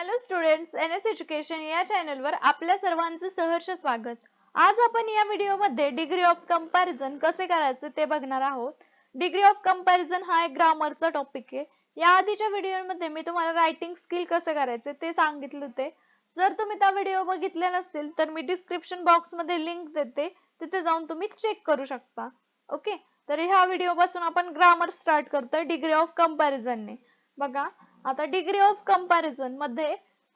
Hello students, NS education या चॅनलवर आपल्या सर्वांचे सहर्ष स्वागत. आज आपण या व्हिडिओमध्ये डिग्री ऑफ कंपॅरिझन कसे करायचे ते बघणार आहोत. डिग्री ऑफ कंपॅरिझन हा एक ग्रामरचा टॉपिक आहे. या आधीच्या व्हिडिओमध्ये मी तुम्हाला रायटिंग स्किल कसे करायचे ते सांगितले होते. जर तुम्ही त्या व्हिडिओ बघितले नसतील तर मी डिस्क्रिप्शन बॉक्समध्ये लिंक देते, तिथे जाऊन तुम्ही चेक करू शकता. ओके, तर ह्या व्हिडिओपासून आपण ग्रामर स्टार्ट करतोय डिग्री ऑफ कंपॅरिझनने. बघा, आता डिग्री ऑफ कंपॅरिझन मध्ये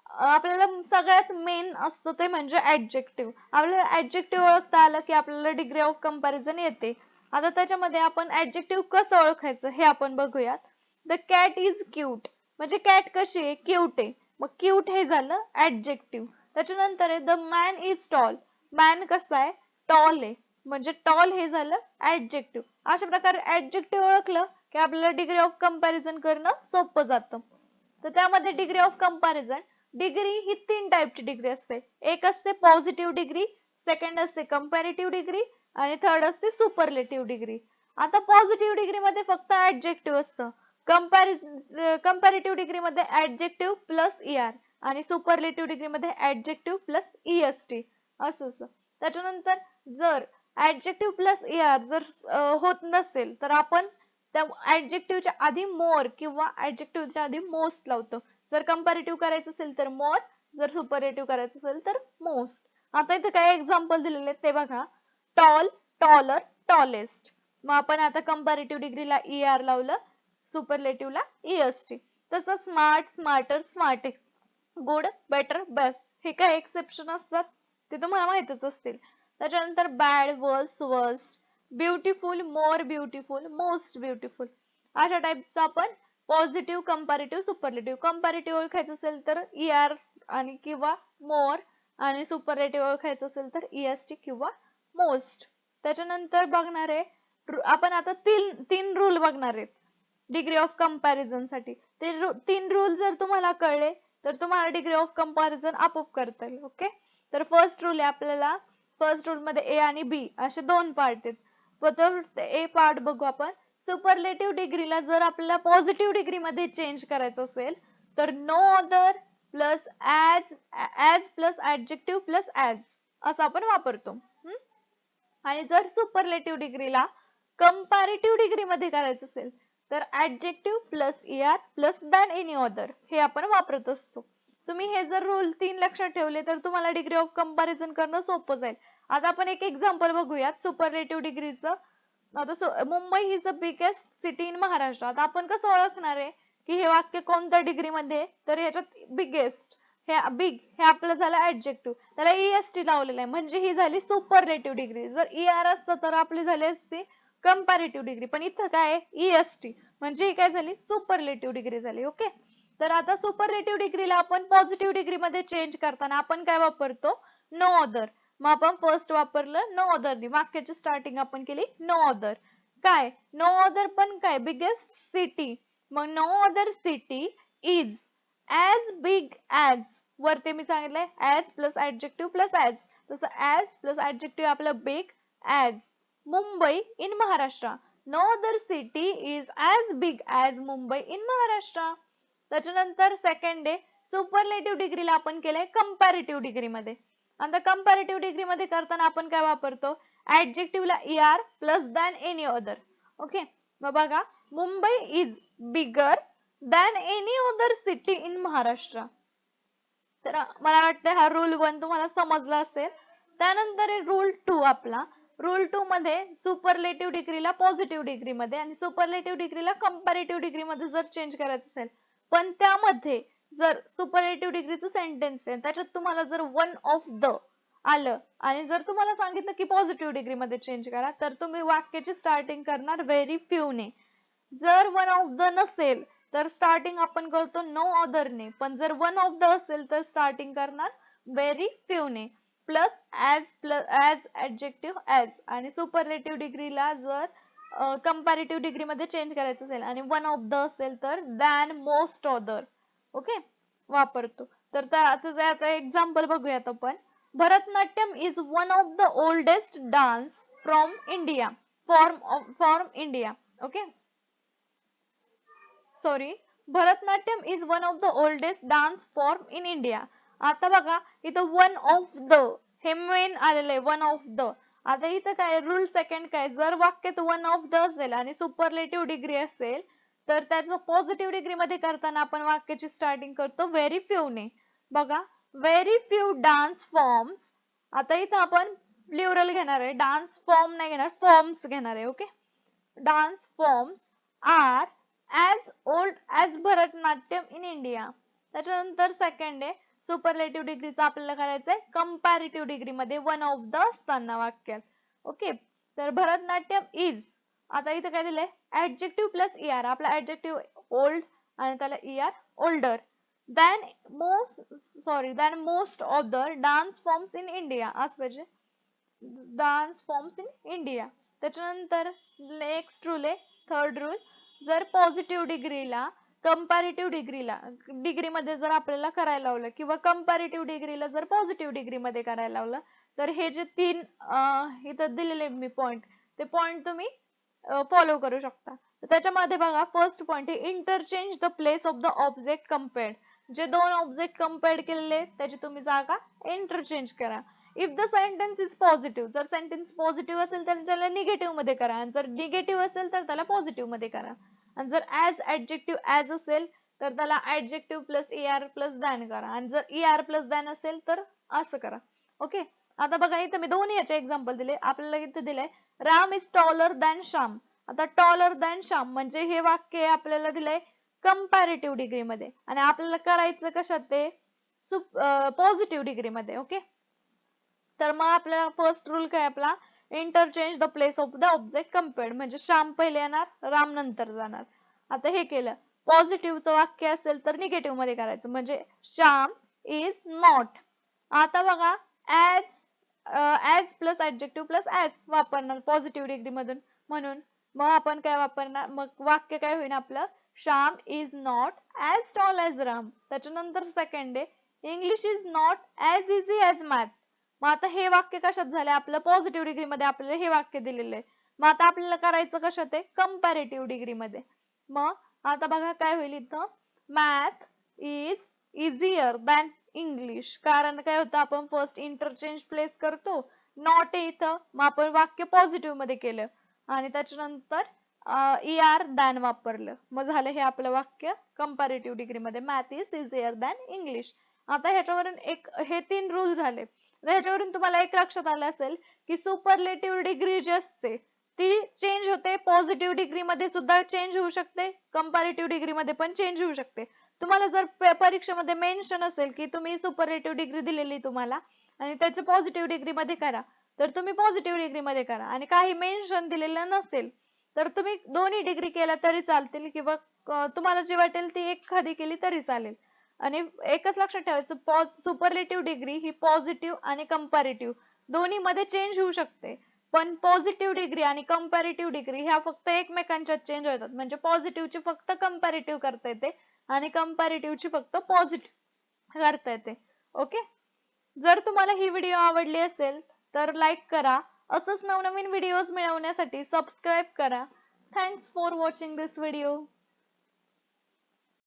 आपल्याला सगळ्यात मेन असतं ते म्हणजे ऍडजेक्टिव्ह. आपल्याला ऍडजेक्टिव्ह ओळखता आलं की आपल्याला डिग्री ऑफ कंपॅरिझन येते. आता त्याच्यामध्ये आपण ऍडजेक्टिव्ह कसं ओळखायचं हे आपण बघूयात. द कॅट इज क्यूट, म्हणजे कॅट कशी आहे? क्यूट आहे. मग क्यूट हे झालं ऍडजेक्टिव्ह. त्याच्यानंतर आहे the man is tall, man कसा आहे? टॉल आहे, म्हणजे टॉल हे झालं ऍडजेक्टिव्ह. अशा प्रकारे ऍडजेक्टिव्ह ओळखलं की आपल्याला डिग्री ऑफ कंपॅरिझन करणं सोपं जातं. तर त्यामध्ये डिग्री ऑफ कंपॅरिझन, डिग्री ही 3 टाईपची डिग्री असते. एक असते पॉझिटिव्ह डिग्री, सेकंड असते कंपॅरेटिव्ह डिग्री आणि थर्ड असते सुपरलेटिव्ह डिग्री. आता पॉझिटिव्ह डिग्री मध्ये फक्त ऍडजेक्टिव्ह असतं. कंपॅरेटिव्ह डिग्री मध्ये ऍडजेक्टिव्ह प्लस ईआर आणि सुपरलेटिव्ह डिग्री मध्ये ऍडजेक्टिव्ह प्लस ईएसटी असं असं. त्याच्यानंतर जर ऍडजेक्टिव्ह प्लस ईआर जर होत नसेल तर आपण त्या ऍडजेक्टिव्हच्या आधी मोर किंवा ऍडजेक्टिव्हच्या आधी मोस्ट लावतो. जर कंपॅरेटिव्ह करायचं असेल तर मोर, जर सुपरलेटिव्ह करायचं असेल तर मोस्ट. आता इथे काय एक्झाम्पल दिलेले ते बघा. Tall, taller, tallest. मग आपण आता कंपॅरेटिव्ह डिग्रीला ईआर लावलं, सुपरलेटिव्हला ईएसटी. तसं smart, smarter, smartest, good, better, best हे काय एक्सेप्शन असतात ते तुम्हाला माहितच असतील. त्याच्यानंतर bad, worst, worst, beautiful, more beautiful, most beautiful. अशा टाइपचं आपण पॉझिटिव्ह, कंपॅरेटिव्ह, सुपरलेटिव्ह. कंपॅरेटिव्ह ओळखायचं असेल तर ईआर आणि किंवा मोर आणि सुपरलेटिव्ह ओळखायचं असेल तर ईएसटी किंवा मोस्ट. त्याच्यानंतर बघणार आहे आपण आता तीन रूल बघणार आहेत डिग्री ऑफ कंपॅरिझन साठी. ते 3 रूल जर तुम्हाला कळले तर तुम्हाला डिग्री ऑफ कंपॅरिझन आपोआप करता येईल. ओके, तर फर्स्ट रूल आहे आपल्याला. फर्स्ट रूल मध्ये ए आणि बी असे 2 पार्ट आहेत. ए पार्ट बघू आपण. सुपरलेटिव्ह डिग्रीला जर आपल्याला पॉझिटिव्ह डिग्री मध्ये चेंज करायचं असेल तर no other plus as plus adjective plus as असं आपण वापरतो. आणि जर सुपरलेटिव्ह डिग्रीला कंपॅरेटिव्ह डिग्री मध्ये करायचं असेल तर adjective plus ER plus than any other हे आपण वापरत असतो. तुम्ही हे जर रूल 3 लक्षात ठेवले तर तुम्हाला डिग्री ऑफ कंपॅरिझन करणं सोपं जाईल. आता आपण एक एक्झाम्पल बघूयात सुपरलेटिव्ह डिग्रीचं. आता Mumbai is the biggest city in Maharashtra. आता आपण कसं ओळखणार आहे की हे वाक्य कोणत्या डिग्री मध्ये? तर ह्याच्यात बिगेस्ट, हे बिग हे आपलं झालं ऍडजेक्टिव्ह, त्याला ईएसटी लावलेलं आहे म्हणजे ही झाली सुपरलेटिव्ह डिग्री. जर ईआर असतं तर आपली झाली असती कंपॅरेटिव्ह डिग्री, पण इथं काय आहे? ईएसटी म्हणजे ही काय झाली? सुपरलेटिव्ह डिग्री झाली. ओके, तर आता सुपरलेटिव्ह डिग्रीला आपण पॉझिटिव्ह डिग्री मध्ये चेंज करताना आपण काय वापरतो? No other. मग आपण फर्स्ट वापरलं नो अदर, वाक्याची स्टार्टिंग आपण केली नो अदर. काय नो अदर पण काय? Biggest city. मग no other city is as big as, वरती मी सांगितलंय as plus adjective plus as, तसं ॲज प्लस ऍडजेक्टिव्ह आपलं big as Mumbai in Maharashtra. No other city is as big as Mumbai in Maharashtra. त्याच्यानंतर सेकंड आहे सुपरलेटिव्ह डिग्रीला आपण केलंय कंपॅरेटिव्ह डिग्री मध्ये. आता कंपॅरेटिव्ह डिग्री मध्ये करताना आपण काय वापरतो? ऍडजेक्टिव्हला ER plus than any other. Okay, मग बघा Mumbai is bigger than any other city in Maharashtra. तर मला वाटतं हा रूल 1 तुम्हाला समजला असेल. त्यानंतर आहे रूल 2 आपला. रूल 2 मध्ये सुपरलेटिव्ह डिग्रीला पॉझिटिव्ह डिग्री मध्ये आणि सुपरलेटिव्ह डिग्रीला कंपॅरेटिव्ह डिग्री मध्ये जर चेंज करायचं असेल, पण त्यामध्ये जर सुपरलेटिव्ह डिग्रीचं सेंटेन्स आहे त्याच्यात तुम्हाला जर वन ऑफ द आलं आणि जर तुम्हाला सांगितलं की पॉझिटिव्ह डिग्री मध्ये चेंज करा तर तुम्ही वाक्याची स्टार्टिंग करणार व्हेरी फ्यू ने. जर वन ऑफ द नसेल तर स्टार्टिंग आपण करतो नो अदर ने, पण जर वन ऑफ द असेल तर स्टार्टिंग करणार व्हेरी फ्यू ने. प्लस ॲज ऍडजेक्टिव्ह ॲज आणि सुपरलेटिव्ह डिग्रीला जर कंपॅरेटिव्ह डिग्री मध्ये चेंज करायचं असेल आणि वन ऑफ द असेल तर दॅन मोस्ट अदर. ओके, वापरतो. तर त्याचं एक्झाम्पल बघूयात आपण. Bharatanatyam is one of the oldest dance from India, from India. Okay, sorry, Bharatanatyam is one of the oldest dance form in India. आता बघा इथं वन ऑफ द हे मेन आलेलं आहे, वन ऑफ द. आता इथं काय रूल सेकंड काय, जर वाक्यात वन ऑफ द असेल आणि सुपरलेटिव्ह डिग्री असेल तर त्याचं पॉझिटिव्ह डिग्री मध्ये करताना आपण वाक्याची स्टार्टिंग करतो व्हेरी फ्यू ने. बघा व्हेरी फ्यू डान्स फॉर्म्स. आता इथं आपण प्लुरल घेणार आहे, डान्स फॉर्म नाही घेणार, फॉर्म्स घेणार आहे. Okay, dance forms are as old as Bharatanatyam in India. त्याच्यानंतर सेकंड आहे सुपरलेटिव्ह डिग्रीचं आपल्याला करायचं आहे कंपॅरेटिव्ह डिग्री मध्ये वन ऑफ द असताना वाक्यात. ओके, तर भरतनाट्यम इज, आता इथं काय दिलंय ऍडजेक्टिव्ह प्लस ईआर. आपला ऍडजेक्टिव्ह ओल्ड आणि त्याला ER older than most of dance forms in India असं पाहिजे, डान्स फॉर्म्स इन इंडिया. त्याच्यानंतर नेक्स्ट रूल आहे थर्ड रूल, जर पॉझिटिव्ह डिग्रीला कंपॅरेटिव्ह डिग्री मध्ये जर आपल्याला करायला लावलं किंवा कंपॅरेटिव्ह डिग्रीला जर पॉझिटिव्ह डिग्री मध्ये करायला लावलं तर हे जे तीन इथं दिलेले मी पॉइंट, ते पॉइंट तुम्ही फॉलो करू शकता. त्याच्यामध्ये बघा फर्स्ट पॉइंट आहे interchange the place of the object compared. जे दोन ऑब्जेक्ट कम्पेअर्ड केलेले त्याची तुम्ही जागा इंटरचेंज करा. If the sentence is positive, जर सेंटेन्स पॉझिटिव्ह असेल तर त्याला निगेटिव्ह मध्ये करा आणि जर निगेटिव्ह असेल तर त्याला पॉझिटिव्ह मध्ये करा. आणि जर ॲज ऍडजेक्टिव्ह ॲज असेल तर त्याला adjective plus ER plus than करा आणि जर ईआर प्लस दॅन असेल तर असं करा. ओके, आता बघा इथं मी दोन्ही याचे एक्झाम्पल दिले. आपल्याला इथं दिलंय Ram is taller than Shyam. आता टॉलर दॅन श्याम म्हणजे हे वाक्य आपल्याला दिलंय कंपॅरेटिव्ह डिग्री मध्ये आणि आपल्याला करायचं कशात ते पॉझिटिव्ह डिग्री मध्ये. ओके, तर मग आपल्याला फर्स्ट रूल काय आपला interchange the place of the object compared, म्हणजे श्याम पहिले येणार राम नंतर जाणार. आता हे केलं पॉझिटिव्हचं वाक्य असेल तर निगेटिव्ह मध्ये करायचं, म्हणजे श्याम इज नॉट. आता बघा as plus adjective plus as वापरणार पॉझिटिव्ह डिग्री मधून, म्हणून मग आपण काय वापरणार, मग वाक्य काय होईल आपलं Shyam is not as tall as Ram. त्याच्यानंतर सेकंड आहे English is not as easy as math. मग आता हे वाक्य कशात झालंय आपलं पॉझिटिव्ह डिग्री मध्ये आपल्याला हे वाक्य दिलेलं आहे. मग आता आपल्याला करायचं कशात आहे कंपॅरेटिव्ह डिग्री मध्ये. मग आता बघा काय होईल इथं math is easier than English, कारण काय होतं आपण फर्स्ट इंटरचेंज प्लेस करतो, नॉट आहे इथं, मग आपण वाक्य पॉझिटिव्ह मध्ये केलं आणि त्याच्यानंतर ईआर दॅन वापरलं, मग झालं हे आपलं वाक्य कंपॅरेटिव्ह डिग्री मध्ये math is easier than English. आता ह्याच्यावरून एक हे तीन रूल झाले. ह्याच्यावरून तुम्हाला एक लक्षात आलं असेल की सुपरलेटिव्ह डिग्री जी असते ती चेंज होते, पॉझिटिव्ह डिग्री मध्ये सुद्धा चेंज होऊ शकते, कंपॅरेटिव्ह डिग्री मध्ये पण चेंज होऊ शकते. तुम्हाला जर परीक्षेमध्ये मेन्शन असेल की तुम्ही सुपरलेटिव्ह डिग्री दिलेली तुम्हाला आणि त्याचे पॉझिटिव्ह डिग्री मध्ये करा तर तुम्ही पॉझिटिव्ह डिग्री मध्ये करा, आणि काही मेन्शन दिलेलं नसेल तर तुम्ही दोन्ही डिग्री केल्या तरी चालतील किंवा तुम्हाला जी वाटेल ती एखादी केली तरी चालेल. आणि एकच लक्षात ठेवायचं सुपरलेटिव्ह डिग्री ही पॉझिटिव्ह आणि कंपॅरेटिव्ह दोन्ही मध्ये चेंज होऊ शकते, पण पॉझिटिव्ह डिग्री आणि कंपॅरेटिव्ह डिग्री ह्या फक्त एकमेकांच्यात चेंज होतात, म्हणजे पॉझिटिव्हची फक्त कंपॅरेटिव्ह करता येते आणि कंपॅरेटिव्हची फक्त पॉझिटिव्ह करता येते. ओके, जर तुम्हाला ही व्हिडिओ आवडली असेल तर लाईक करा. असंच नवनवीन व्हिडिओज मिळवण्यासाठी सबस्क्राईब करा. Thanks for watching this video.